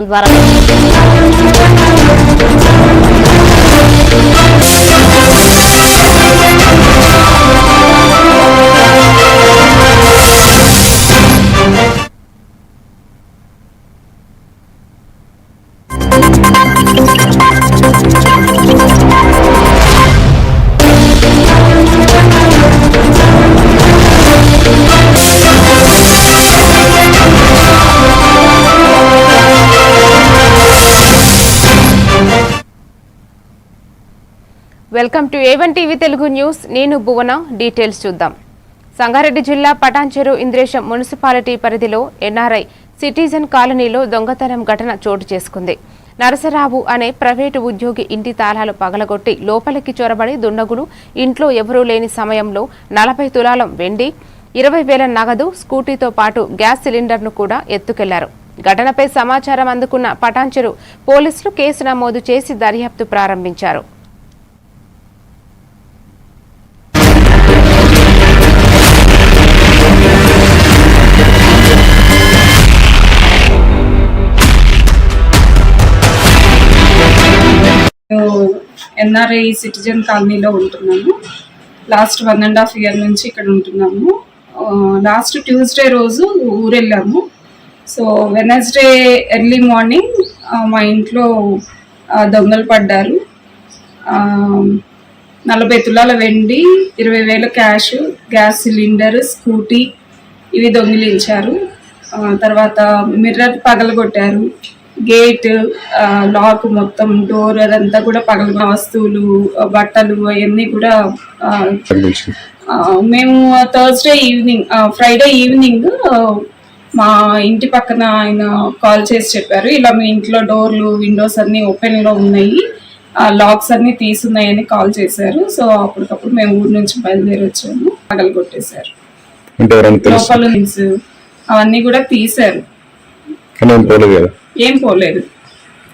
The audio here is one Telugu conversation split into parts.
ద్వారా welcome to A1 TV Telugu news. నేను భువన. డీటెయిల్స్ చూద్దాం. సంగారెడ్డి జిల్లా పటాన్చెరు ఇంద్రేశం మున్సిపాలిటీ పరిధిలో ఎన్ఆర్ఐ సిటిజన్ కాలనీలో దొంగతనం ఘటన చోటు చేసుకుంది. నరసరావు అనే ప్రైవేటు ఉద్యోగి ఇంటి తాళాలు పగలగొట్టి లోపలికి చొరబడి దుండగులు ఇంట్లో ఎవరూ లేని సమయంలో 40 తులాలం వెండి, 20,000 నగదు, స్కూటీతో పాటు గ్యాస్ సిలిండర్ను కూడా ఎత్తుకెళ్లారు. ఘటనపై సమాచారం అందుకున్న పటాన్చెరు పోలీసులు కేసు నమోదు చేసి దర్యాప్తు ప్రారంభించారు. ఎన్ఆర్ఐ సిటిజన్ కాలనీలో ఉంటున్నాము. లాస్ట్ 1.5 year నుంచి ఇక్కడ ఉంటున్నాము. లాస్ట్ ట్యూస్డే రోజు ఊరెళ్ళాము. సో వెనస్డే ఎర్లీ మార్నింగ్ మా ఇంట్లో దొంగలు పడ్డారు. 40 తులాల వెండి, 20,000 క్యాష్, గ్యాస్ సిలిండర్, స్కూటీ ఇవి దొంగిలించారు. తర్వాత మిర్రర్ పగలగొట్టారు. గేట్, లాక్, మొత్తం డోర్ అదంతా కూడా పగల వస్తువులు, బట్టలు అవన్నీ కూడా మేము ఫ్రైడే ఈవినింగ్ మా ఇంటి పక్కన ఆయన కాల్ చేసి చెప్పారు, ఇలా మీ ఇంట్లో డోర్లు, విండోస్ అన్ని ఓపెన్లో ఉన్నాయి, లాక్స్ అన్ని తీసున్నాయని కాల్ చేశారు. సో అప్పటికప్పుడు మేము ఊరు నుంచి బయలుదేరి వచ్చాము. పగలు కొట్టేశారు. లోపల అవన్నీ కూడా తీశారు. ఏం పోలేదు.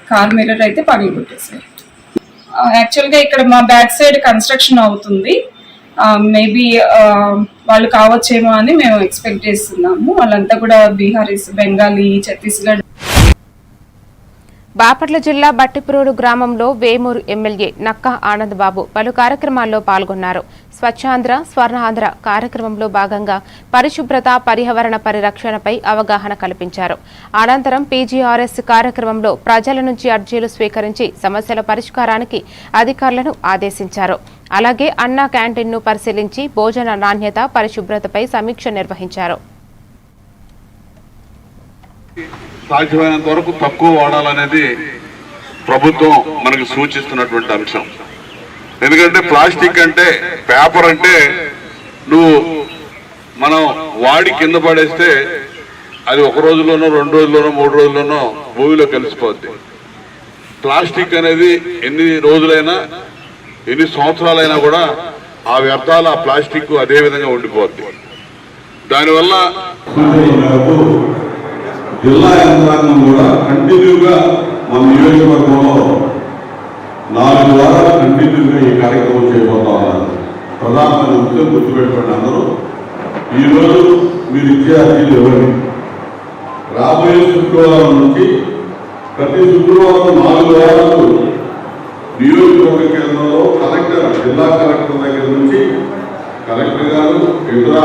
కార్ మిర్రర్ అయితే పగలు కొట్టేశారు. యాక్చువల్గా ఇక్కడ మా బ్యాక్ సైడ్ కన్స్ట్రక్షన్ అవుతుంది. మేబీ వాళ్ళు కావచ్చేమో అని మేము ఎక్స్పెక్ట్ చేస్తున్నాము. వాళ్ళంతా కూడా బీహారీస్, బెంగాలీ, ఛత్తీస్గఢ్. బాపట్ల జిల్లా బట్టిప్రోలు గ్రామంలో వేమూరు ఎమ్మెల్యే నక్కా ఆనంద్ బాబు పలు కార్యక్రమాల్లో పాల్గొన్నారు. స్వచ్ఛాంధ్ర స్వర్ణాంధ్ర కార్యక్రమంలో భాగంగా పరిశుభ్రత, పర్యావరణ పరిరక్షణపై అవగాహన కల్పించారు. అనంతరం PGRS కార్యక్రమంలో ప్రజల నుంచి అర్జీలు స్వీకరించి సమస్యల పరిష్కారానికి అధికారులను ఆదేశించారు. అలాగే అన్నా క్యాంటీన్ను పరిశీలించి భోజన నాణ్యత, పరిశుభ్రతపై సమీక్ష నిర్వహించారు. సాధ్యమైనంత వరకు తక్కువ వాడాలనేది ప్రభుత్వం మనకు సూచిస్తున్నటువంటి అంశం. ఎందుకంటే ప్లాస్టిక్ అంటే, పేపర్ అంటే నువ్వు మనం వాడి కింద పడేస్తే అది 1 రోజులోనో, 2 రోజుల్లోనో, 3 రోజుల్లోనో భూమిలో కలిసిపోద్ది. ప్లాస్టిక్ అనేది ఎన్ని రోజులైనా, ఎన్ని సంవత్సరాలైనా కూడా ఆ వ్యర్థాలు, ఆ ప్లాస్టిక్ అదే విధంగా ఉండిపోద్ది. దానివల్ల జిల్లా యంత్రాంగం కూడా కంటిన్యూగా మన నియోజకవర్గంలో 4 వారాలు కంటిన్యూగా ఈ కార్యక్రమం చేయబోతా ఉన్నారు. ప్రధానమైన విషయం గుర్తుపెట్టుకోండి అందరూ. ఈరోజు మీరు ఇచ్చే అర్జీలు ఇవ్వండి. రాబోయే శుక్రవారం నుంచి ప్రతి శుక్రవారం 4 వారాలు నియోజకవర్గ కేంద్రంలో కలెక్టర్, జిల్లా కలెక్టర్ దగ్గర నుంచి కలెక్టర్ గారు, ఇతర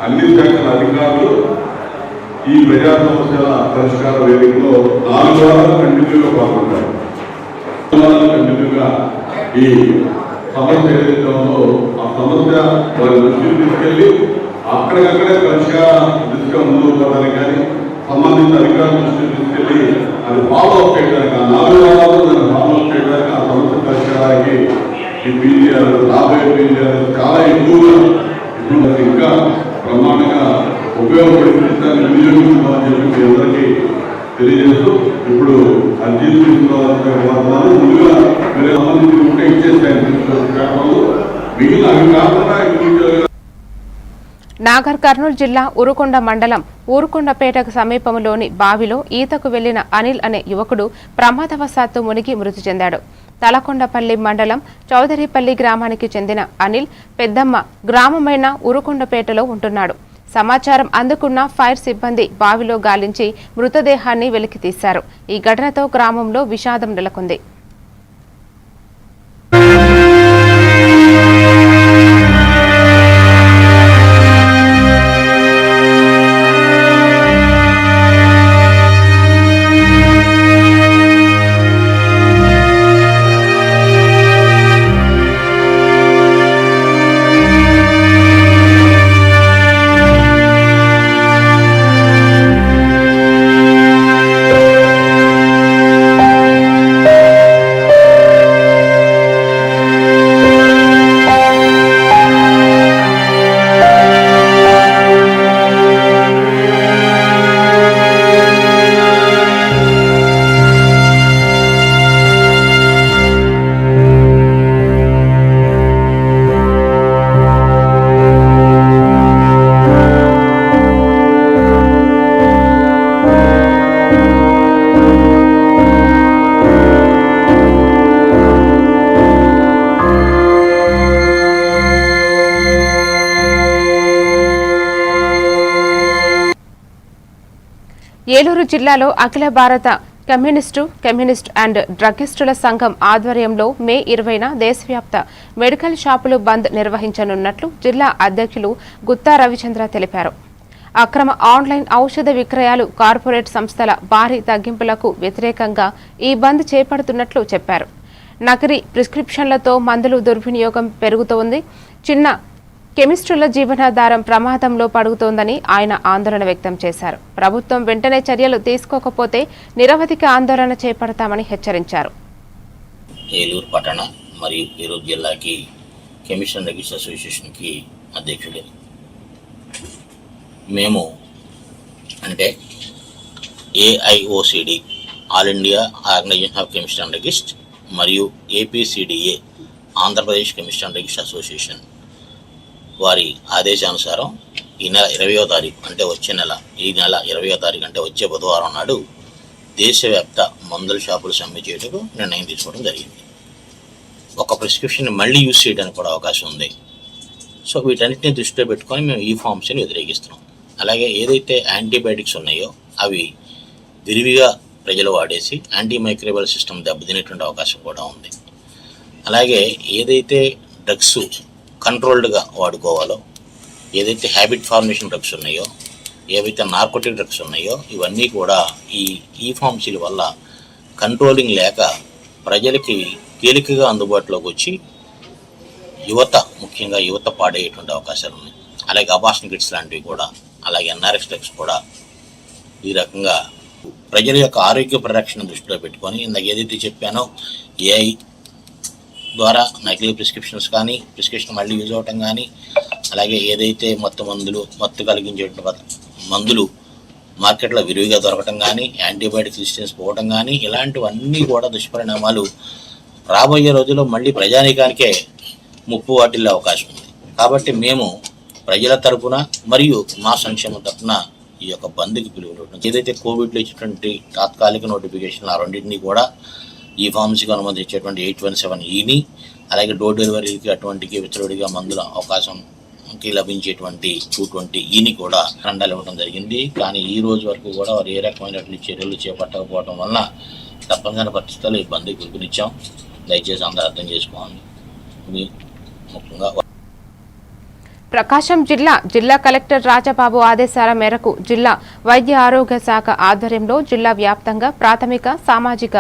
అన్ని శాఖల అధికారులు ఈ ప్రజా సమస్యల పరిష్కార వేదికలో 4 వారాలు కంటిన్యూగా పాల్గొంటారు. కంటిన్యూగా ఈ సమస్య ఏదైతే ఉందో ఆ సమస్య వారి దృష్టికి తీసుకెళ్ళి అక్కడికక్కడే పరిష్కార దిశగా ముందుకు పోవడానికి కానీ, సంబంధిత అధికారుల దృష్టికి తీసుకెళ్ళి అది ఫాలో అప్ చేయడానికి, ఆ 4 వారాలు దాన్ని ఫాలో అప్ చేయడానికి, ఆ సమస్య పరిష్కారానికి ఈ PGR, రాబోయే PGR చాలా ఎక్కువగా ఇప్పుడు ఇంకా బ్రహ్మాండంగా ఉపయోగపడుతుందని వినియోగించుకోవాలని చెప్పి మీ అందరికీ తెలియజేస్తూ, ఇప్పుడు అర్జీలు తీసుకోవాలని ముందుగా మీరు సంబంధించి ఉంటే ఇచ్చేస్తాను. మిగిలిన అవి కాకుండా నాగర్ కర్నూలు జిల్లా ఉరుకొండ మండలం ఊరుకొండపేటకు సమీపంలోని బావిలో ఈతకు వెళ్లిన అనిల్ అనే యువకుడు ప్రమాదవశాత్తు మునిగి మృతి చెందాడు. తలకొండపల్లి మండలం చౌదరిపల్లి గ్రామానికి చెందిన అనిల్ పెద్దమ్మ గ్రామమైన ఉరుకొండపేటలో ఉంటున్నాడు. సమాచారం అందుకున్న ఫైర్ సిబ్బంది బావిలో గాలించి మృతదేహాన్ని వెలికితీశారు. ఈ ఘటనతో గ్రామంలో విషాదం నెలకొంది. ఏలూరు జిల్లాలో అఖిల భారత కమ్యూనిస్ట్ అండ్ డ్రగ్గిస్టుల సంఘం ఆధ్వర్యంలో మే 20న దేశవ్యాప్త మెడికల్ షాపులు బంద్ నిర్వహించనున్నట్లు జిల్లా అధ్యక్షులు గుత్తా రవిచంద్ర తెలిపారు. అక్రమ ఆన్లైన్ ఔషధ విక్రయాలు, కార్పొరేట్ సంస్థల భారీ తగ్గింపులకు వ్యతిరేకంగా ఈ బంద్ చేపడుతున్నట్లు చెప్పారు. నకిలీ ప్రిస్క్రిప్షన్లతో మందులు దుర్వినియోగం పెరుగుతోంది. చిన్న కెమిస్టుల జీవనాధారం ప్రమాదంలో పడుతోందని ఆయన ఆందోళన వ్యక్తం చేశారు. ప్రభుత్వం వెంటనే చర్యలు తీసుకోకపోతే నిరవధిక ఆందోళన చేపడతామని హెచ్చరించారు. ఏలూరు పట్టణ మరియు ఏలూరు జిల్లాకి కెమిస్ట్ అండ్ డ్రగ్గిస్ట్ అసోసియేషన్కి అధ్యక్షుడు. మేము అంటే AIOCD all India organisation of chemist and druggist మరియు APCDA Andhra Pradesh chemist and druggist association వారి ఆదేశానుసారం ఈ నెల 20వ తారీఖు అంటే వచ్చే నెల, ఈ నెల 20వ తారీఖు అంటే వచ్చే బుధవారం నాడు దేశవ్యాప్త మందుల షాపులు సమ్మె చేయడానికి నిర్ణయం తీసుకోవడం జరిగింది. ఒక ప్రిస్క్రిప్షన్ మళ్ళీ యూజ్ చేయడానికి కూడా అవకాశం ఉంది. సో వీటన్నిటిని దృష్టిలో పెట్టుకొని మేము ఈ ఫార్మ్స్ని వ్యతిరేకిస్తున్నాం. అలాగే ఏదైతే యాంటీబయాటిక్స్ ఉన్నాయో అవి విరివిగా ప్రజలు వాడేసి యాంటీమైక్రోబియల్ సిస్టమ్ దెబ్బతినేటువంటి అవకాశం కూడా ఉంది. అలాగే ఏదైతే డ్రగ్స్ కంట్రోల్డ్గా వాడుకోవాలో, ఏదైతే హ్యాబిట్ ఫార్మేషన్ డ్రగ్స్ ఉన్నాయో, ఏవైతే నార్కోటిక్ డ్రగ్స్ ఉన్నాయో ఇవన్నీ కూడా ఈ ఫార్మసీల వల్ల కంట్రోలింగ్ లేక ప్రజలకి తేలికగా అందుబాటులోకి వచ్చి ముఖ్యంగా యువత పాడేటువంటి అవకాశాలు ఉన్నాయి. అలాగే అబార్షన్ కిట్స్ లాంటివి కూడా, అలాగే NRS డ్రగ్స్ కూడా ఈ రకంగా ప్రజల యొక్క ఆరోగ్య పరిరక్షణ దృష్టిలో పెట్టుకొని ఇందాక ఏదైతే చెప్పానో AI ద్వారా నకిలీ ప్రిస్క్రిప్షన్స్ కానీ, ప్రిస్క్రిప్షన్ మళ్ళీ యూజ్ అవ్వటం కానీ, అలాగే ఏదైతే మత్తు కలిగించేటువంటి మందులు మార్కెట్లో విరివిగా దొరకటం కానీ, యాంటీబయాటిక్ రెసిస్టెన్స్ పోవటం కానీ, ఇలాంటివన్నీ కూడా దుష్పరిణామాలు రాబోయే రోజుల్లో మళ్ళీ ప్రజానీకానికే ముప్పు వాటిల్లే అవకాశం ఉంది. కాబట్టి మేము ప్రజల తరపున మరియు మా సంక్షేమం తరపున ఈ యొక్క బంద్కి పిలువడం, ఏదైతే కోవిడ్లో ఇచ్చేటువంటి తాత్కాలిక నోటిఫికేషన్ ఆ రెండింటినీ కూడా ఈ ఫార్మసీకి అనుమతి ఇచ్చేటువంటి 817E అలాగే డోర్ డెలివరీకి అటువంటికి విచ్చలవిడిగా మందుల అవకాశంకి లభించేటువంటి 220E కూడా ఖండాలు ఇవ్వడం జరిగింది. కానీ ఈ రోజు వరకు కూడా వారు ఏ రకమైనటువంటి చర్యలు చేపట్టకపోవడం వలన తప్పనిసరి పరిస్థితుల్లో ఈ బంద్కి పిలుపునిచ్చాం. దయచేసి అందరూ అర్థం చేసుకోవాలి. ముఖ్యంగా ప్రకాశం జిల్లా కలెక్టర్ రాజబాబు ఆదేశాల మేరకు జిల్లా వైద్య ఆరోగ్య శాఖ ఆధ్వర్యంలో జిల్లా వ్యాప్తంగా ప్రాథమిక సామాజిక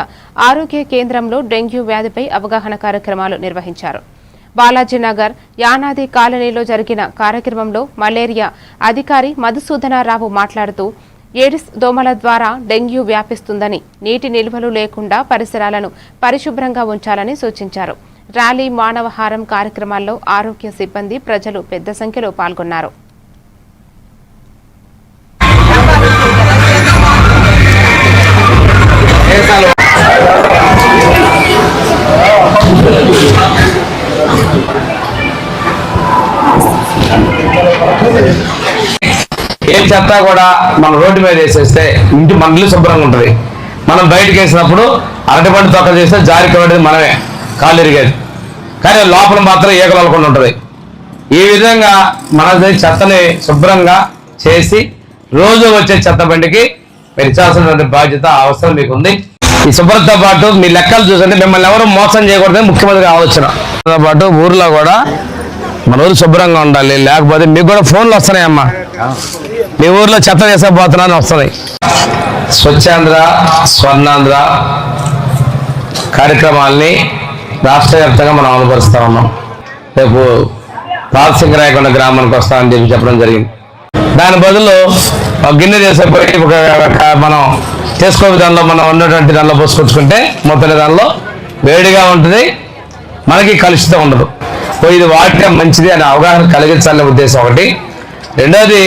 ఆరోగ్య కేంద్రంలో డెంగ్యూ వ్యాధిపై అవగాహన కార్యక్రమాలు నిర్వహించారు. బాలాజీనగర్ యానాది కాలనీలో జరిగిన కార్యక్రమంలో మలేరియా అధికారి మధుసూదనరావు మాట్లాడుతూ ఏడిస్ దోమల ద్వారా డెంగ్యూ వ్యాపిస్తుందని, నీటి నిల్వలు లేకుండా పరిసరాలను పరిశుభ్రంగా ఉంచాలని సూచించారు. ర్యాలీ, మానవహారం కార్యక్రమాల్లో ఆరోగ్య సిబ్బంది, ప్రజలు పెద్ద సంఖ్యలో పాల్గొన్నారు. ఏం చెత్త కూడా మనం రోడ్డు మీద వేసేస్తే మన ఇల్లు శుభ్రంగా ఉంటుంది. మనం బయటకు వేసినప్పుడు అరటిపండు తొక్క చేస్తే జారి కట్టేది మనమే, కాళ్ళు ఇరిగేది. కానీ లోపల మాత్రం ఈగలు అలకుండా ఉంటుంది. ఈ విధంగా మన చెత్తని శుభ్రంగా చేసి రోజు వచ్చే చెత్త బండికి మీరు ఇచ్చాల్సినటువంటి బాధ్యత అవసరం మీకు ఉంది. ఈ శుభ్రతతో పాటు మీ లెక్కలు చూసంటే మిమ్మల్ని ఎవరు మోసం చేయకూడదని ముఖ్యమంత్రి ఆలోచన. తో పాటు ఊర్లో కూడా మన ఊరు శుభ్రంగా ఉండాలి, లేకపోతే మీకు కూడా ఫోన్లు వస్తున్నాయమ్మా, మీ ఊర్లో చెత్త వేసకపోతున్నాను వస్తున్నాయి. స్వచ్ఛాంధ్ర స్వర్ణాంధ్ర కార్యక్రమాల్ని రాష్ట్ర వ్యాప్తంగా మనం అమలుపరుస్తూ ఉన్నాం. రేపు పాలసింగరాయకొండ గ్రామానికి వస్తామని చెప్పి చెప్పడం జరిగింది. దాని బదులు ఒక గిన్నె చేసేపోయి మనం చేసుకోవే దానిలో మనం ఉన్నటువంటి దానిలో పోసుకొచ్చుకుంటే మొత్తం దానిలో వేడిగా ఉంటుంది, మనకి కలుషితం ఉండదు. ఇది వాడితే మంచిది అనే అవగాహన కలిగించాలనే ఉద్దేశం ఒకటి. రెండోది,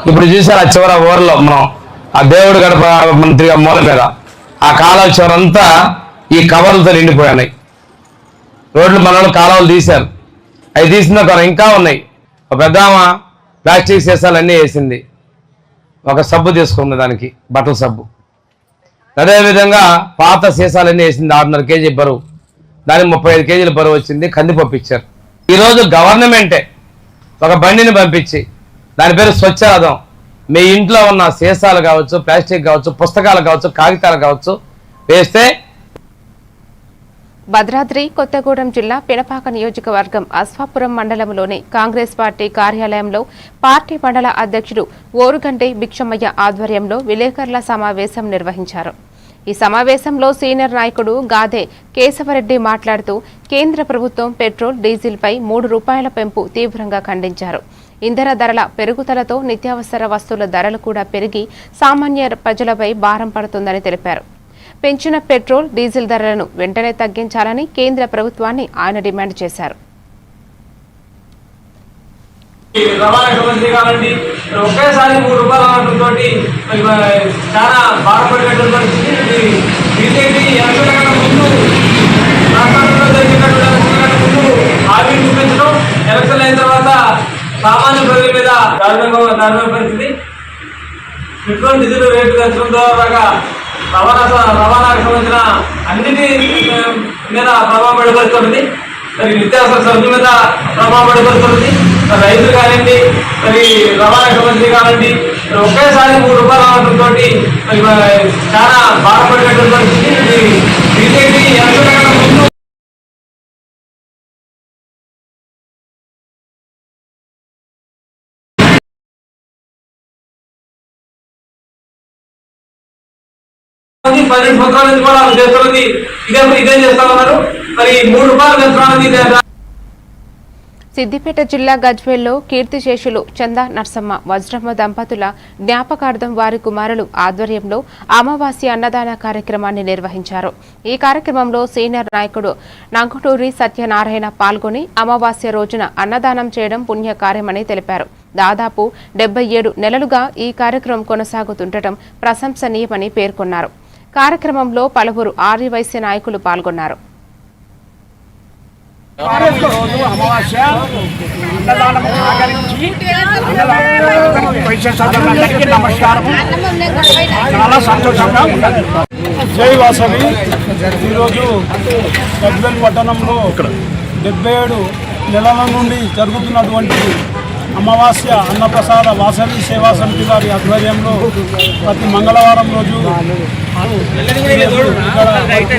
ఇప్పుడు చూసారు ఆ చివర ఊరలో మనం ఆ దేవుడు గడప మంత్రిగా మూల మీద ఆ కాలువ చివరంతా ఈ కవర్లతో నిండిపోయినాయి. రోడ్లు మన కాలువలు తీశారు, అవి తీసిన ఇంకా ఉన్నాయి. ఒక పెద్దామ ప్లాస్టిక్ సీసాలన్నీ వేసింది, ఒక సబ్బు తీసుకుంది, దానికి బట్టల సబ్బు. అదేవిధంగా పాత సీసాలన్నీ వేసింది, 6.5 కేజీ బరువు, దానికి 35 కేజీల బరువు వచ్చింది. కందిపప్పు ఇచ్చారు. ఈరోజు గవర్నమెంటే ఒక బండిని పంపించి దాని పేరు స్వచ్ఛాదం, మీ ఇంట్లో ఉన్న సీసాలు కావచ్చు, ప్లాస్టిక్ కావచ్చు, పుస్తకాలు కావచ్చు, కాగితాలు కావచ్చు వేస్తే. భద్రాద్రి కొత్తగూడెం జిల్లా పినపాక నియోజకవర్గం అశ్వాపురం మండలంలోని కాంగ్రెస్ పార్టీ కార్యాలయంలో పార్టీ మండల అధ్యక్షుడు ఓరుగంటి భిక్షమయ్య ఆధ్వర్యంలో విలేకరుల సమావేశం నిర్వహించారు. ఈ సమావేశంలో సీనియర్ నాయకుడు గాదే కేశవరెడ్డి మాట్లాడుతూ కేంద్ర ప్రభుత్వం పెట్రోల్, డీజిల్పై 3 రూపాయల పెంపు తీవ్రంగా ఖండించారు. ఇంధన ధరల పెరుగుదలతో నిత్యావసర వస్తువుల ధరలు కూడా పెరిగి సామాన్య ప్రజలపై భారం పడుతుందని తెలిపారు. పెంచిన పెట్రోల్, డీజిల్ ధరలను వెంటనే తగ్గించాలని కేంద్ర ప్రభుత్వాన్ని ఆయన డిమాండ్ చేశారు. రవాణా మంత్రి కావాలండి, ఒకేసారి 3 రూపాయల తోటి చాలా బాధపడినటువంటి పరిస్థితి. బీజేపీ ఎలక్షన్ల ముందు రాష్ట్రంలో జరిగినటువంటి ఎలక్షన్ల ముందు హామీ చూపించడం, ఎలక్షన్లు అయిన తర్వాత సామాన్య ప్రజల మీద దారుణ పరిస్థితి. పెట్రోల్, డీజిల్ రేటు పెంచడం ద్వారా రవాణాకు సంబంధించిన అన్నిటి మీద ప్రభావం పడిపడుతుంది. మరి నిత్యావసర సరుకుల మీద ప్రభావం పడిపడుతుంది. రైతులు కానివ్వండి, మరి రవాణా మంత్రి కానివ్వండి, ఒకేసారి 3 రూపాయల తోటి చాలా బాధపడినటువంటి పరిస్థితి. బీజేపీ ఎలక్షన్ల ముందు పన్నెండు సంవత్సరాల నుంచి కూడా చేస్తున్నది ఇదే చేస్తా ఉన్నారు. మరి 3 రూపాయలు పెంచడానికి. సిద్దిపేట జిల్లా గజ్వేల్లో కీర్తిశేషులు చందా నర్సమ్మ వజ్రమ్మ దంపతుల జ్ఞాపకార్థం వారి కుమారులు ఆధ్వర్యంలో అమావాస్య అన్నదాన కార్యక్రమాన్ని నిర్వహించారు. ఈ కార్యక్రమంలో సీనియర్ నాయకుడు నంగుటూరి సత్యనారాయణ పాల్గొని అమావాస్య రోజున అన్నదానం చేయడం పుణ్యకార్యమని తెలిపారు. దాదాపు 77 నెలలుగా ఈ కార్యక్రమం కొనసాగుతుండటం ప్రశంసనీయమని పేర్కొన్నారు. కార్యక్రమంలో పలువురు ఆర్యవైశ్య నాయకులు పాల్గొన్నారు. అమావాస్య అన్నదానం ఆచరించి వైశ్యులందరికీ నమస్కారం. చాలా సంతోషంగా ఉన్నది. జై వాసవి. ఈరోజు గజ్వేల్ పట్టణంలో 77 నెలల నుండి జరుగుతున్నటువంటి అమావాస్య అన్నప్రసాద వాసవి సేవా సమితి వారి ఆధ్వర్యంలో ప్రతి మంగళవారం రోజు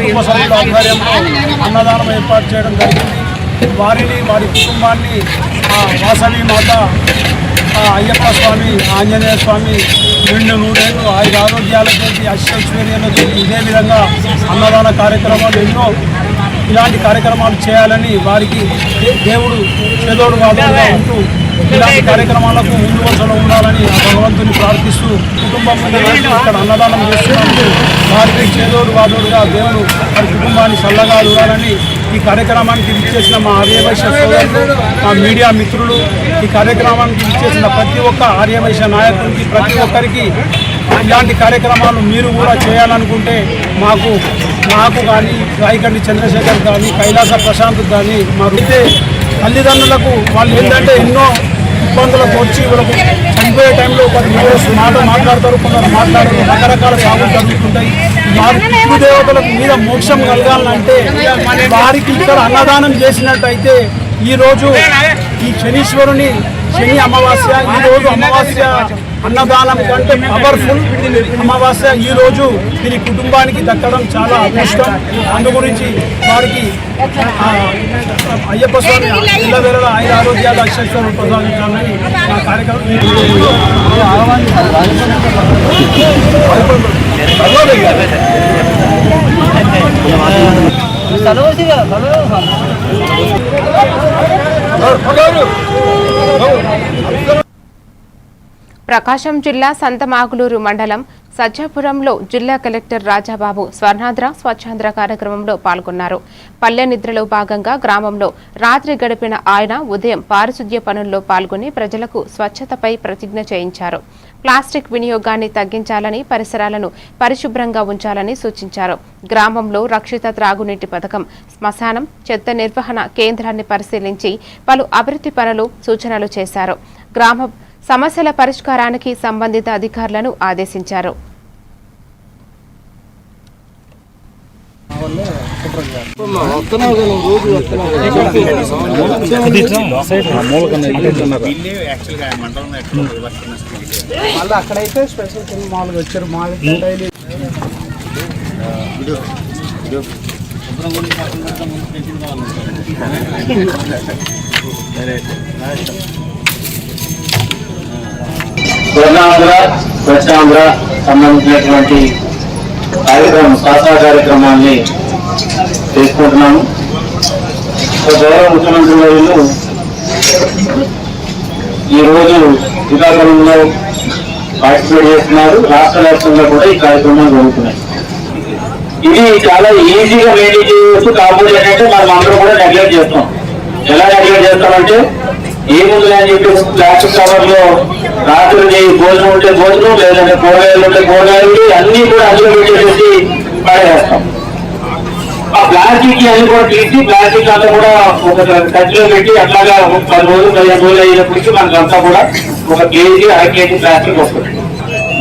కుటుంబ సభ్యుల ఆధ్వర్యంలో అన్నదానం ఏర్పాటు చేయడం జరిగింది. వారిని, వారి కుటుంబాన్ని వాసవి మాత, అయ్యప్ప స్వామి, ఆంజనేయ స్వామి 2 నూరేళ్ళు ఆయుర ఆరోగ్యాలతో, అష్టైశ్వర్యాలతో ఇదే విధంగా అన్నదాన కార్యక్రమాలు ఎన్నో ఇలాంటి కార్యక్రమాలు చేయాలని వారికి దేవుడు చేదోడు వాదోడుగా ఉంటూ ఇలాంటి కార్యక్రమాలకు ముందు వరుసలో ఉండాలని భగవంతుని ప్రార్థిస్తూ కుటుంబం ఇక్కడ అన్నదానం చేస్తున్నందుకు వారికి చేదోడు వాదోడుగా దేవుడు వారి కుటుంబాన్ని చల్లగా చూడాలని ఈ కార్యక్రమానికి విచ్చేసిన మా ఆర్యవైశ్య సోదరులు, మా మీడియా మిత్రులు, ఈ కార్యక్రమానికి విచ్చేసిన ప్రతి ఒక్క ఆర్యవైశ్య నాయకుడికి, ప్రతి ఒక్కరికి ఇలాంటి కార్యక్రమాలు మీరు కూడా చేయాలనుకుంటే నాకు కానీ, రాయకండి చంద్రశేఖర్ కానీ, కైలాస ప్రశాంత్ కానీ, మా తల్లిదండ్రులకు వాళ్ళు ఏంటంటే ఎన్నో ఇబ్బందులకు వచ్చి వాళ్ళకు చనిపోయే టైంలో కొందరు మాట్లాడతారు, కొందరు మాట్లాడరు, రకరకాల సాగులు జరుగుతుంటాయి. వారి పితృదేవతలకు మీద మోక్షం కలగాలంటే వారికి ఇక్కడ అన్నదానం చేసినట్టయితే ఈరోజు ఈ శనీశ్వరుని శని అమావాస్య. ఈరోజు అమావాస్య అన్నదానం కంటే పవర్ఫుల్ అమావాస్య. ఈరోజు దీని కుటుంబానికి దక్కడం చాలా అదృష్టం. అందు గురించి వారికి అయ్యప్ప స్వామి ఇళ్ళవేళ 5 ఆరోగ్యాలు అక్షేశ్వరం ప్రసాదించాలని ఆ కార్యక్రమం ప్రకాశం జిల్లా సంతమాగులూరు మండలం సజ్జాపురంలో జిల్లా కలెక్టర్ రాజాబాబు స్వర్ణాంధ్ర స్వచ్ఛాంధ్ర కార్యక్రమంలో పాల్గొన్నారు. పల్లె నిద్రలో భాగంగా గ్రామంలో రాత్రి గడిపిన ఆయన ఉదయం పారిశుద్ధ్య పనుల్లో పాల్గొని ప్రజలకు స్వచ్ఛతపై ప్రతిజ్ఞ చేయించారు. ప్లాస్టిక్ వినియోగాన్ని తగ్గించాలని, పరిసరాలను పరిశుభ్రంగా ఉంచాలని సూచించారు. గ్రామంలో రక్షిత త్రాగునీటి పథకం, శ్మశానం, చెత్త నిర్వహణ కేంద్రాన్ని పరిశీలించి పలు అభివృద్ధి పనులు సూచనలు చేశారు. గ్రామ సమస్యల పరిష్కారానికి సంబంధిత అధికారులను ఆదేశించారు. అక్కడైతే స్పెషల్ మామూలుగా వచ్చారు. స్వర్ణాంధ్ర స్వచ్ఛాంధ్ర సంబంధించినటువంటి కార్యక్రమం శాసన కార్యక్రమాన్ని చేసుకుంటున్నాము. గౌరవ ముఖ్యమంత్రి వర్యులు ఈరోజు శ్రీకాకుళంలో పార్టిసిపేట్ చేస్తున్నారు. రాష్ట్ర వ్యాప్తంగా కూడా ఈ కార్యక్రమాలు జరుగుతున్నాయి. ఇది చాలా ఈజీగా మెయింటైన్ చేయవచ్చు. కాకపోతే ఏంటంటే మనం అందరూ కూడా నెగ్లెక్ట్ చేస్తాం. ఎలా నెగ్లెక్ట్ చేస్తామంటే ఏముంది అని చెప్పి ప్లాస్టిక్ కవర్ లో రాత్రి భోజనం ఉంటే భోజనం, లేదంటే కూరగాయలు ఉంటే కూరగాయలు అన్ని కూడా అందులో పెట్టేసి పడేస్తాం. ఆ ప్లాస్టిక్ అన్ని కూడా తీసి ప్లాస్టిక్ అంతా కూడా ఒక ఖర్చులో పెట్టి అట్లాగా 10 రోజులు 15 రోజులు అయినప్పటికీ మనకంతా కూడా 1 కేజీ 1/2 కేజీ ప్లాస్టిక్ వస్తుంది.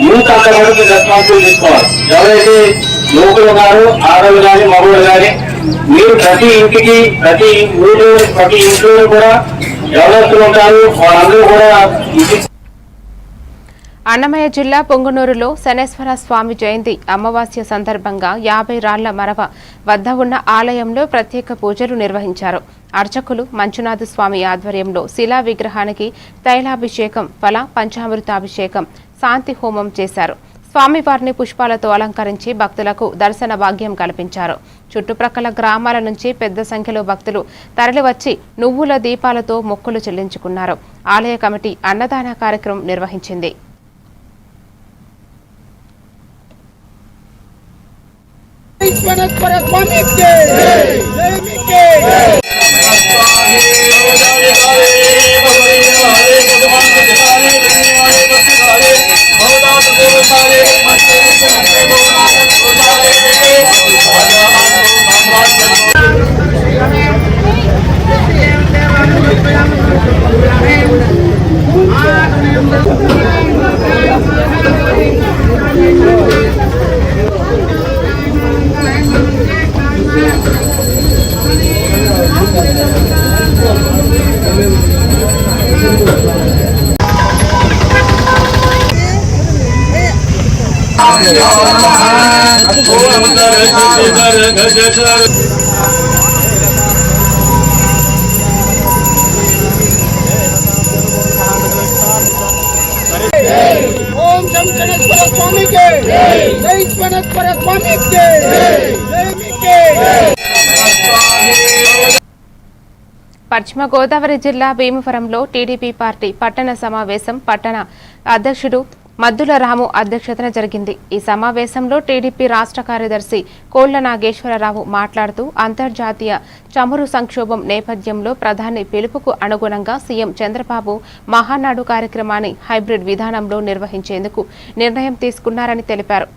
యూత్ అంతా కూడా మీరు రెస్పాన్సిబిలిటీ తీసుకోవాలి. ఎవరైతే యువకులు ఉన్నారో, ఆడవాళ్ళు కానీ మగవాళ్ళు కానీ, మీరు ప్రతి ఇంటికి, ప్రతి ఊళ్ళో, ప్రతి ఇంట్లో కూడా ఎవరు ఉంటారు వాళ్ళందరూ కూడా. అన్నమయ్య జిల్లా పొంగనూరులో శనేశ్వర స్వామి జయంతి అమావాస్య సందర్భంగా 50 రాళ్ల మరవ వద్ద ఉన్న ఆలయంలో ప్రత్యేక పూజలు నిర్వహించారు. అర్చకులు మంజునాథ స్వామి ఆధ్వర్యంలో శిలా విగ్రహానికి తైలాభిషేకం, ఫల పంచామృతాభిషేకం, శాంతి హోమం చేశారు. స్వామివారిని పుష్పాలతో అలంకరించి భక్తులకు దర్శన భాగ్యం కల్పించారు. చుట్టుప్రక్కల గ్రామాల నుంచి పెద్ద సంఖ్యలో భక్తులు తరలివచ్చి నువ్వుల దీపాలతో మొక్కులు చెల్లించుకున్నారు. ఆలయ కమిటీ అన్నదాన కార్యక్రమం నిర్వహించింది. ఓం శంకరేశ్వర స్వామికి జై శనేశ్వర స్వామికి జై. పశ్చిమ గోదావరి జిల్లా భీమవరంలో టీడీపీ పార్టీ పట్టణ సమావేశం పట్టణ అధ్యక్షుడు మద్దుల రాము అధ్యక్షతన జరిగింది. ఈ సమావేశంలో టీడీపీ రాష్ట్ర కార్యదర్శి కోళ్ల నాగేశ్వరరావు మాట్లాడుతూ అంతర్జాతీయ చమురు సంక్షోభం నేపథ్యంలో ప్రధాని పిలుపుకు అనుగుణంగా సీఎం చంద్రబాబు మహానాడు కార్యక్రమాన్ని హైబ్రిడ్ విధానంలో నిర్వహించేందుకు నిర్ణయం తీసుకున్నారని తెలిపారు.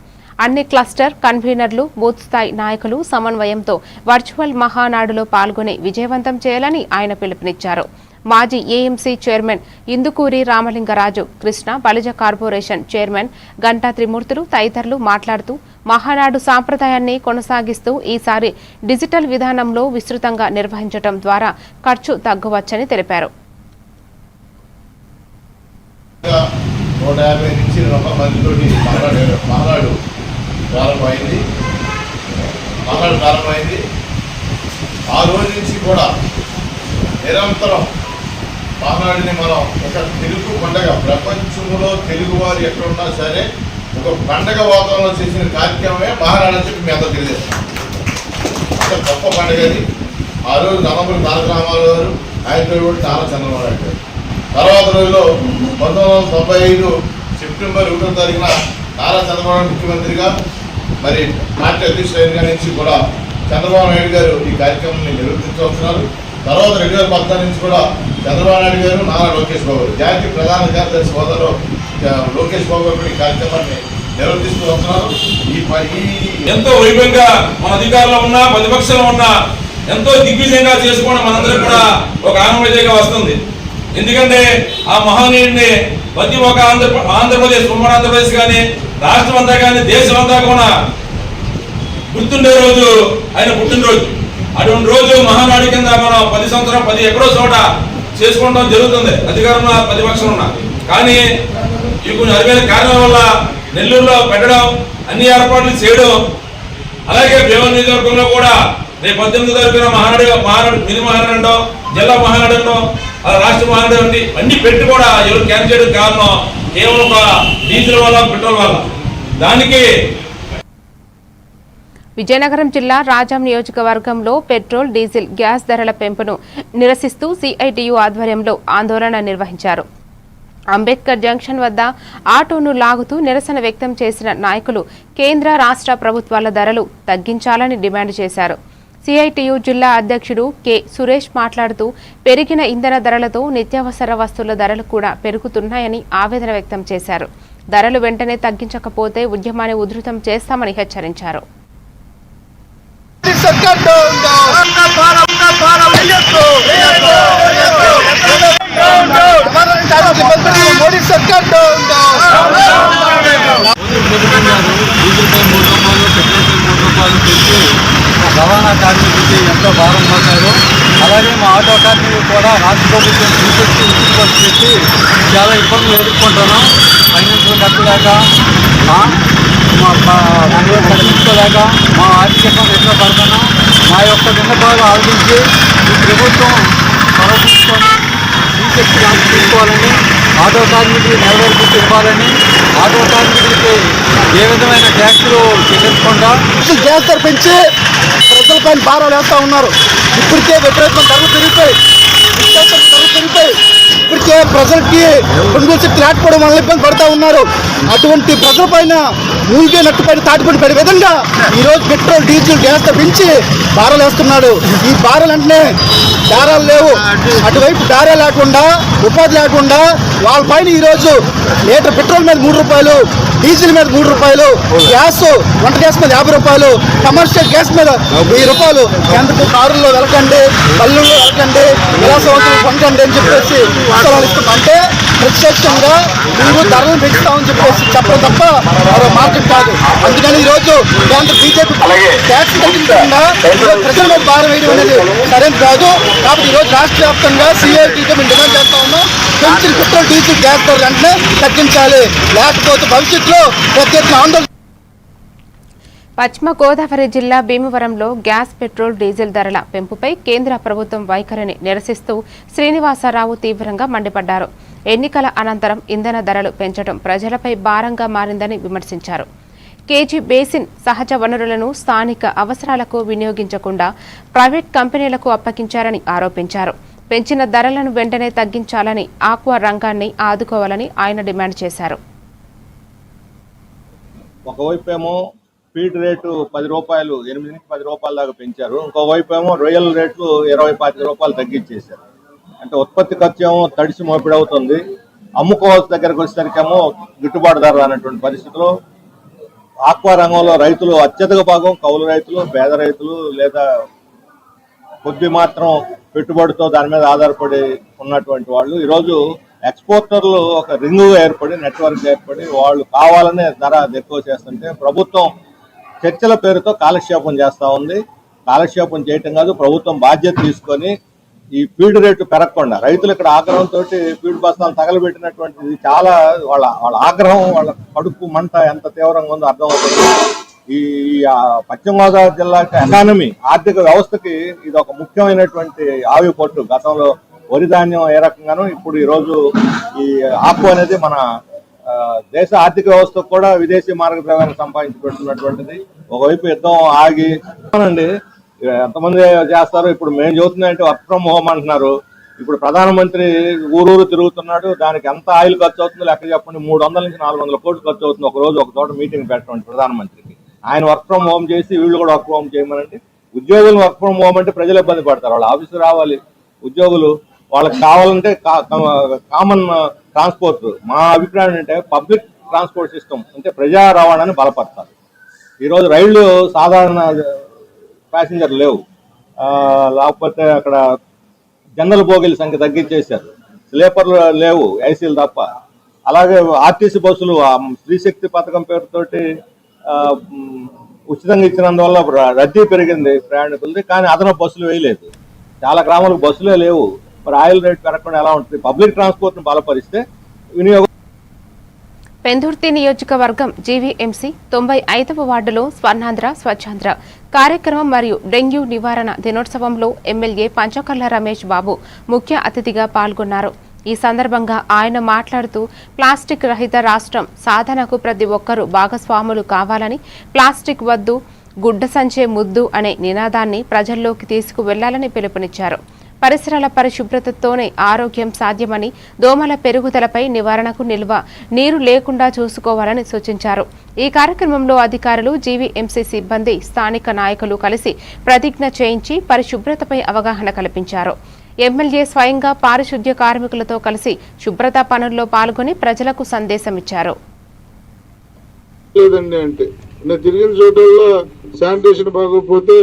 అన్ని క్లస్టర్ కన్వీనర్లు, బూత్ స్థాయి నాయకులు సమన్వయంతో వర్చువల్ మహానాడులో పాల్గొని విజయవంతం చేయాలని ఆయన పిలుపునిచ్చారు. మాజీ AMC chairman Indukuri Ramalingaraju, Krishna Balija corporation chairman Ganta Trimurthulu తదితరులు మాట్లాడుతూ మహానాడు సాంప్రదాయాన్ని కొనసాగిస్తూ ఈసారి డిజిటల్ విధానంలో విస్తృతంగా నిర్వహించడం ద్వారా ఖర్చు తగ్గవచ్చని తెలిపారు. 150 నుంచి 200 మందితోటి మహానాడు ప్రారంభమైంది. ఆ రోజు నుంచి కూడా నిరంతరం మహానాడిని మనం ఒక తెలుగు పండగ, ప్రపంచంలో తెలుగువారు ఎక్కడ ఉన్నా సరే ఒక పండగ వాతావరణంలో చేసిన కార్యక్రమమే మహానాడు అని చెప్పి మీ అందరూ తెలియజేస్తాం. అంత గొప్ప పండుగ అది. ఆ రోజు నందమూరి తారక రామారావు గారు, ఆయన కూడా నారా చంద్రబాబు నాయుడు గారు. తర్వాత రోజులో 1995 సెప్టెంబర్ 1వ తారీఖున నారా చంద్రబాబు నాయుడు ముఖ్యమంత్రిగా, మరి పార్టీ అధ్యక్షులైన నుంచి కూడా చంద్రబాబు నాయుడు గారు ఈ కార్యక్రమాన్ని నిర్వర్తించవస్తున్నారు. తర్వాత 2014 నుంచి కూడా చంద్రబాబు నాయుడు గారు, నారా లోకేష్ బాబు గారు, జాతీయ ప్రధాన కార్యదర్శి హోదాలో లోకేష్ బాబు గారు ఈ కార్యక్రమాన్ని నిర్వర్తిస్తూ వస్తున్నారు. ఎంతో వైభవంగా మన అధికారంలో ఉన్నా ప్రతిపక్షంలో ఉన్నా ఎంతో దిగ్విజయంగా చేసుకోవడం మనందరం కూడా ఒక ఆనందంగా వస్తుంది. ఎందుకంటే ఆ మహనీయుడిని ప్రతి ఒక్క ఆంధ్రప్రదేశ్, ఉమ్మడి ఆంధ్రప్రదేశ్ కానీ, రాష్ట్రం అంతా కానీ, దేశం అంతా కూడా గుర్తుండే రోజు ఆయన పుట్టినరోజు. అటువంటి రోజు మహానాడు కింద మనం 10 సంవత్సరం 10 ఎక్కడో చోట చేసుకోవడం జరుగుతుంది, అధికారంలో ప్రతిపక్షం ఉన్నా. కానీ ఈ కొన్ని అరువైన కారణాల వల్ల నెల్లూరులో పెట్టడం, అన్ని ఏర్పాట్లు చేయడం, అలాగే భీమవరం నియోజకవర్గంలో కూడా రేపు 18వ తారీఖున మహానాడు మినీ మహానాడు అంటాం, జిల్లా మహానాడు అంటాం, అలా రాష్ట్ర మహానాడు అండి, అన్ని పెట్టి కూడా ఎవరు క్యాన్సిల్ చేయడం కారణం కేవలం ఒక డీజిల్ వల్ల, పెట్రోల్ వల్ల. దానికి విజయనగరం జిల్లా రాజాం నియోజకవర్గంలో పెట్రోల్, డీజిల్, గ్యాస్ ధరల పెంపును నిరసిస్తూ సిఐటియు ఆధ్వర్యంలో ఆందోళన నిర్వహించారు. అంబేద్కర్ జంక్షన్ వద్ద ఆటోను లాగుతూ నిరసన వ్యక్తం చేసిన నాయకులు కేంద్ర, రాష్ట్ర ప్రభుత్వాల ధరలు తగ్గించాలని డిమాండ్ చేశారు. సిఐటియు జిల్లా అధ్యక్షుడు కె సురేష్ మాట్లాడుతూ పెరిగిన ఇంధన ధరలతో నిత్యావసర వస్తువుల ధరలు కూడా పెరుగుతున్నాయని ఆవేదన వ్యక్తం చేశారు. ధరలు వెంటనే తగ్గించకపోతే ఉద్యమాన్ని ఉధృతం చేస్తామని హెచ్చరించారు. మోడీ సర్కార్ రవాణా కార్మికులకి ఎంతో భారం పడ్డారు. అలాగే మా ఆటో కార్మికులు కూడా రాష్ట్ర ప్రభుత్వం తీసుకొచ్చి ఇంటికి పెట్టి చాలా ఇబ్బందులు ఎదుర్కొంటున్నాం. ఫైనాన్షియల్ కట్టలేక, కట్టించుకోలేక మా ఆర్థికంగా ఎన్నో పడుతున్నాం. మా యొక్క విన్నపాలు ఆలోచించి ఈ ప్రభుత్వం చొరవ తీసుకొని శక్తి తీసుకోవాలని, ఆటో కార్మికులు నెలవేర్పుకి ఇవ్వాలని, ఆటో కార్మికులకి ఏ విధమైన ట్యాక్సులు చెల్లించకుండా గ్యాస్ ధర పెంచి ప్రజలపైన భారాలు వేస్తూ ఉన్నారు. ఇప్పటికే విపరీతం ధరలు పెరిగిపోయి, ఇప్పటికే ప్రజలకి కొనుగోలు శక్తి లేకపోవడం వల్ల ఇబ్బంది పడుతూ ఉన్నారు. అటువంటి ప్రజల పైన మూలిగే నట్టుపైన తాటిపడి పడే విధంగా ఈరోజు పెట్రోల్, డీజిల్, గ్యాస్ పెంచి భారాలు వేస్తున్నాడు. ఈ భారాలు అంటే దారాలు లేవు, అటువైపు దారా లేకుండా, ఉపాధి లేకుండా వాళ్ళ పైన ఈరోజు లీటర్ పెట్రోల్ మీద 3 రూపాయలు, డీజిల్ మీద 3 రూపాయలు, గ్యాస్, వంట గ్యాస్ మీద 50 రూపాయలు, కమర్షియల్ గ్యాస్ మీద 1000 రూపాయలు, ఎందుకు కారుల్లో వెళ్ళకండి, పల్లెల్లో వెళ్ళకండి, విలాసవంతులు కొనకండి అని చెప్పేసి ఉత్తరాలు ఇస్తున్నాం. అంటే ప్రత్యక్షంగా మీరు ధరలు పెంచుతామని చెప్పేసి చెప్పడం తప్ప మరో మార్గం కాదు. అందుకని ఈరోజు కేంద్ర బీజేపీ ట్యాక్స్ తగ్గించకుండా ప్రజల మీద భారం వేయడం అనేది సరైనది కాదు. కాబట్టి ఈరోజు రాష్ట్ర వ్యాప్తంగా సిఐటిగా మేము డిమాండ్ చేస్తా ఉన్నాం. పెంచిన పెట్రోల్, డీజిల్, గ్యాస్ ధరలు వెంటనే తగ్గించాలి, లేకపోతే భవిష్యత్తులో పెద్ద ఎత్తున ఆందోళన. పశ్చిమ గోదావరి జిల్లా భీమవరంలో గ్యాస్, పెట్రోల్, డీజిల్ ధరల పెంపుపై కేంద్ర ప్రభుత్వం వైఖరిని నిరసిస్తూ శ్రీనివాసరావు తీవ్రంగా మండిపడ్డారు. ఎన్నికల అనంతరం ఇంధన ధరలు పెంచడం ప్రజలపై భారంగా మారిందని విమర్శించారు. కేజీ బేసిన్ సహజ వనరులను స్థానిక అవసరాలకు వినియోగించకుండా ప్రైవేట్ కంపెనీలకు అప్పగించారని ఆరోపించారు. పెంచిన ధరలను వెంటనే తగ్గించాలని, ఆక్వా రంగాన్ని ఆదుకోవాలని ఆయన డిమాండ్ చేశారు. ఒకవైపేమో ఫీడ్ రేటు 10 రూపాయలు, 8 నుంచి 10 రూపాయల దాకా పెంచారు. ఇంకోవైపు ఏమో రొయ్యల రేట్లు 20-25 రూపాయలు తగ్గించేశారు. అంటే ఉత్పత్తి ఖర్చు ఏమో తడిసి మోపిడి అవుతుంది, అమ్ముకోవాల్సిన దగ్గరకు వచ్చేసరికేమో గిట్టుబాటు ధర అనేటువంటి పరిస్థితుల్లో ఆక్వా రంగంలో రైతులు అత్యధిక భాగం కౌలు రైతులు, పేద రైతులు, లేదా కొద్ది మాత్రం పెట్టుబడితో దాని మీద ఆధారపడి ఉన్నటువంటి వాళ్ళు ఈరోజు ఎక్స్పోర్టర్లు ఒక రింగ్ ఏర్పడి, నెట్వర్క్ ఏర్పడి వాళ్ళు కావాలనే ధర ఎక్కువ చేస్తుంటే ప్రభుత్వం చర్చల పేరుతో కాలక్షేపం చేస్తూ ఉంది. కాలక్షేపం చేయటం కాదు, ప్రభుత్వం బాధ్యత తీసుకొని ఈ ఫీడ్ రేటు పెరగకుండా రైతులు ఇక్కడ ఆగ్రహంతో ఫీడ్ బస్తాలు తగలబెట్టినటువంటిది చాలా వాళ్ళ ఆగ్రహం, వాళ్ళ కడుపు మంట ఎంత తీవ్రంగా ఉందో అర్థమవుతుంది. ఈ పశ్చిమ గోదావరి జిల్లా ఎకానమీ ఆర్థిక వ్యవస్థకి ఇది ఒక ముఖ్యమైనటువంటి ఆవిపట్టు. గతంలో వరి ధాన్యం ఏ రకంగానూ ఇప్పుడు ఈ రోజు ఈ ఆకు అనేది మన దేశ ఆర్థిక వ్యవస్థకు కూడా విదేశీ మార్గద్రవ్యాన్ని సంపాదించి పెడుతున్నటువంటిది. ఒకవైపు యుద్ధం ఆగి అండి ఎంతమంది చేస్తారు. ఇప్పుడు మేము చదువుతున్నాయంటే వర్క్ ఫ్రమ్ హోమ్ అంటున్నారు. ఇప్పుడు ప్రధానమంత్రి ఊరూరు తిరుగుతున్నాడు. దానికి ఎంత ఆయిల్ ఖర్చు అవుతుందో లెక్క చెప్పండి. 300 నుంచి 400 కోట్లు ఖర్చు అవుతుంది ఒక రోజు ఒక చోట మీటింగ్ పెట్టండి ప్రధానమంత్రికి. ఆయన వర్క్ ఫ్రమ్ హోమ్ చేసి వీళ్ళు కూడా వర్క్ ఫ్రమ్ హోమ్ చేయమనండి. ఉద్యోగులు వర్క్ ఫ్రమ్ హోమ్ అంటే ప్రజలు ఇబ్బంది పడతారు. వాళ్ళ ఆఫీసు రావాలి ఉద్యోగులు, వాళ్ళకి కావాలంటే కామన్ ట్రాన్స్పోర్ట్. మా అభిప్రాయం ఏంటంటే పబ్లిక్ ట్రాన్స్పోర్ట్ సిస్టమ్ అంటే ప్రజా రవాణాని బలపడతారు. ఈరోజు రైళ్లు సాధారణ ప్యాసింజర్ లేవు, లేకపోతే అక్కడ జనరల్ బోగీల సంఖ్య తగ్గించేశారు, స్లీపర్లు లేవు ఏసీలు తప్ప. అలాగే ఆర్టీసీ బస్సులు స్త్రీశక్తి పథకం పేరుతోటి ఉచితంగా ఇచ్చినందువల్ల రద్దీ పెరిగింది ప్రయాణికులది, కానీ అదనపు బస్సులు వేయలేదు. చాలా గ్రామాలకు బస్సులే లేవు. మరి ఆయిల్ రేట్ పెరగకుండా ఎలా ఉంటుంది? పబ్లిక్ ట్రాన్స్పోర్ట్ ను బలపరిస్తే వినియోగం. పెందుర్తి నియోజకవర్గం జీవీఎంసీ 95వ వార్డులో స్వర్ణాంధ్ర స్వచ్ఛాంధ్ర కార్యక్రమం మరియు డెంగ్యూ నివారణ దినోత్సవంలో ఎమ్మెల్యే పంచకర్ల రమేష్ బాబు ముఖ్య అతిథిగా పాల్గొన్నారు. ఈ సందర్భంగా ఆయన మాట్లాడుతూ ప్లాస్టిక్ రహిత రాష్ట్రం సాధనకు ప్రతి ఒక్కరూ భాగస్వాములు కావాలని, ప్లాస్టిక్ వద్దు గుడ్డ సంచే ముద్దు అనే నినాదాన్ని ప్రజల్లోకి తీసుకువెళ్లాలని పిలుపునిచ్చారు. పరిసరాల పరిశుభ్రతతోనే ఆరోగ్యం సాధ్యమని, దోమల పెరుగుదలపై నివారణకు నిల్వ నీరు లేకుండా చూసుకోవాలని సూచించారు. ఈ కార్యక్రమంలో అధికారులు, జీవీఎంసీ సిబ్బంది, స్థానిక నాయకులు కలిసి ప్రతిజ్ఞ చేయించి పరిశుభ్రతపై అవగాహన కల్పించారు. ఎమ్మెల్యే స్వయంగా పారిశుద్ధ్య కార్మికులతో కలిసి శుభ్రత పనుల్లో పాల్గొని ప్రజలకు సందేశమిచ్చారు. తిరిగిన చోటల్లో శానిటేషన్ బాగోకపోతే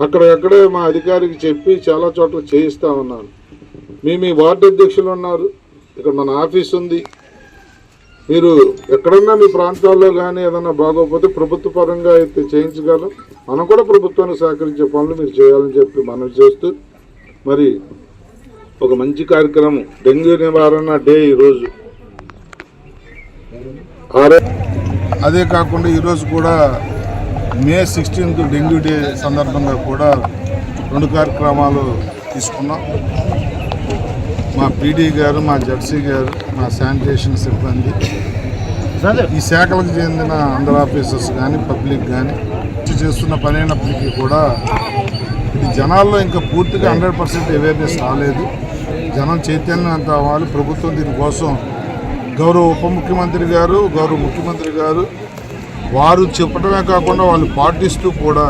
అక్కడక్కడే మా అధికారికి చెప్పి చాలా చోట్ల చేయిస్తా ఉన్నాను. మీ వార్డు అధ్యక్షులు ఉన్నారు, ఇక్కడ మన ఆఫీస్ ఉంది. మీరు ఎక్కడన్నా మీ ప్రాంతాల్లో కానీ ఏదన్నా బాగోకపోతే ప్రభుత్వ పరంగా అయితే చేయించగలం. మనం కూడా ప్రభుత్వానికి సహకరించే పనులు మీరు చేయాలని చెప్పి మనం చేస్తూ, మరి ఒక మంచి కార్యక్రమం డెంగ్యూ నివారణ డే ఈరోజు. అదే కాకుండా ఈరోజు కూడా మే 16th డెంగ్యూ డే సందర్భంగా కూడా 2 కార్యక్రమాలు తీసుకున్నాం. మా పీడీ గారు, మా జడ్సీ గారు, మా శానిటేషన్ సిబ్బంది, ఈ శాఖలకు చెందిన అందరు ఆఫీసర్స్ కానీ పబ్లిక్ కానీ చేస్తున్న పని అయినప్పటికీ కూడా ఇది జనాల్లో ఇంకా పూర్తిగా 100% అవేర్నెస్ రాలేదు. జనం చైతన్యం అంత అవ్వాలి. ప్రభుత్వం దీనికోసం గౌరవ ఉప ముఖ్యమంత్రి గారు, గౌరవ ముఖ్యమంత్రి గారు వారు చెప్పడమే కాకుండా వాళ్ళు పాటిస్తూ కూడా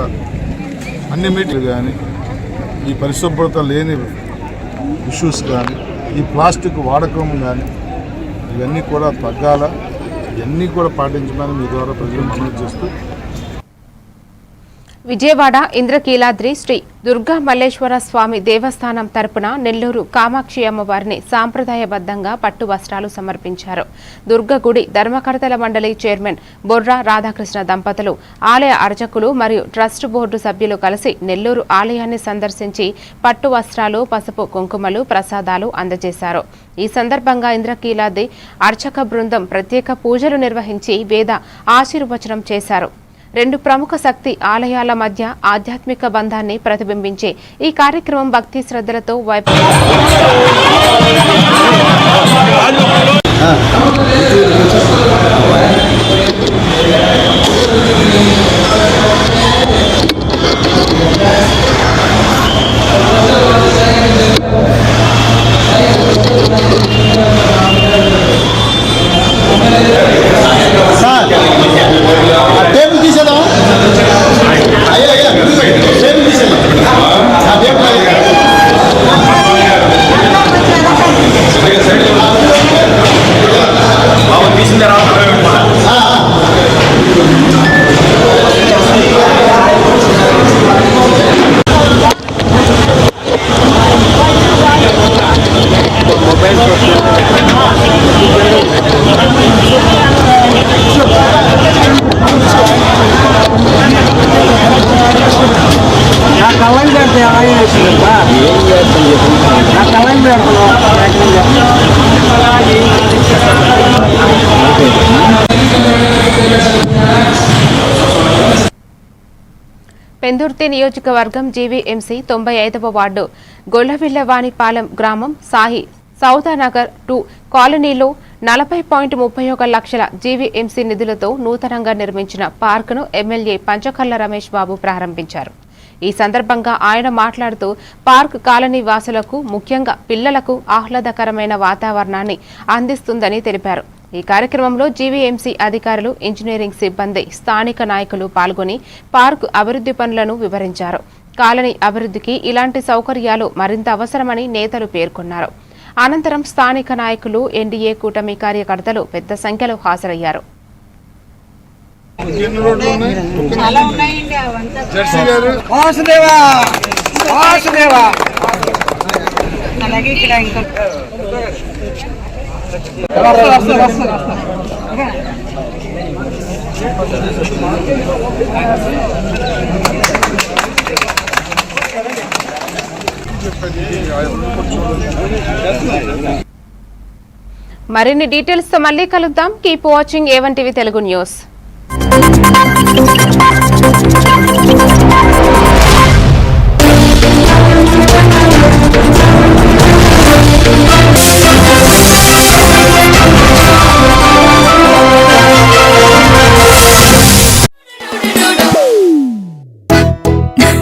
అన్ని మీటింగ్లు కానీ, ఈ పరిశుభ్రత లేని ఇష్యూస్ కానీ, ఈ ప్లాస్టిక్ వాడకం కానీ ఇవన్నీ కూడా తగ్గాల, ఇవన్నీ కూడా పాటించమని మీ ద్వారా ప్రజలు మనవి చేస్తూ. విజయవాడ ఇంద్రకీలాద్రి శ్రీ దుర్గా మల్లేశ్వర స్వామి దేవస్థానం తరపున నెల్లూరు కామాక్షి అమ్మవారిని సాంప్రదాయబద్ధంగా పట్టు వస్త్రాలు సమర్పించారు. దుర్గ గుడి ధర్మకర్తల మండలి చైర్మన్ బొర్రా రాధాకృష్ణ దంపతులు, ఆలయ అర్చకులు మరియు ట్రస్ట్ బోర్డు సభ్యులు కలిసి నెల్లూరు ఆలయాన్ని సందర్శించి పట్టు వస్త్రాలు, పసుపు కుంకుమలు, ప్రసాదాలు అందజేశారు. ఈ సందర్భంగా ఇంద్రకీలాద్రి అర్చక బృందం ప్రత్యేక పూజలు నిర్వహించి వేద ఆశీర్వచనం చేశారు. 2 ప్రముఖ శక్తి ఆలయాల మధ్య ఆధ్యాత్మిక బంధాన్ని ప్రతిబింబించే ఈ కార్యక్రమం భక్తి శ్రద్ధలతో తీసిన తర్వాత పెందుర్తి నియోజకవర్గం జీవీఎంసీ 95వ వార్డు గొల్లవిల్లవానిపాలెం గ్రామం సాయి సౌదానగర్ 2 కాలనీలో 40.31 లక్షల జీవీఎంసీ నిధులతో నూతనంగా నిర్మించిన పార్కును ఎమ్మెల్యే పంచకర్ల రమేష్ బాబు ప్రారంభించారు. ఈ సందర్భంగా ఆయన మాట్లాడుతూ పార్క్ కాలనీ వాసులకు ముఖ్యంగా పిల్లలకు ఆహ్లాదకరమైన వాతావరణాన్ని అందిస్తుందని తెలిపారు. ఈ కార్యక్రమంలో జీవీఎంసీ అధికారులు, ఇంజనీరింగ్ సిబ్బంది, స్థానిక నాయకులు పాల్గొని పార్కు అభివృద్ధి పనులను వివరించారు. కాలనీ అభివృద్ధికి ఇలాంటి సౌకర్యాలు మరింత అవసరమని నేతలు పేర్కొన్నారు. అనంతరం స్థానిక నాయకులు, ఎన్డీఏ కూటమి కార్యకర్తలు పెద్ద సంఖ్యలో హాజరయ్యారు. మరిన్ని డీటెయిల్స్ తో మళ్ళీ కలుద్దాం. Keep watching A1 TV Telugu news.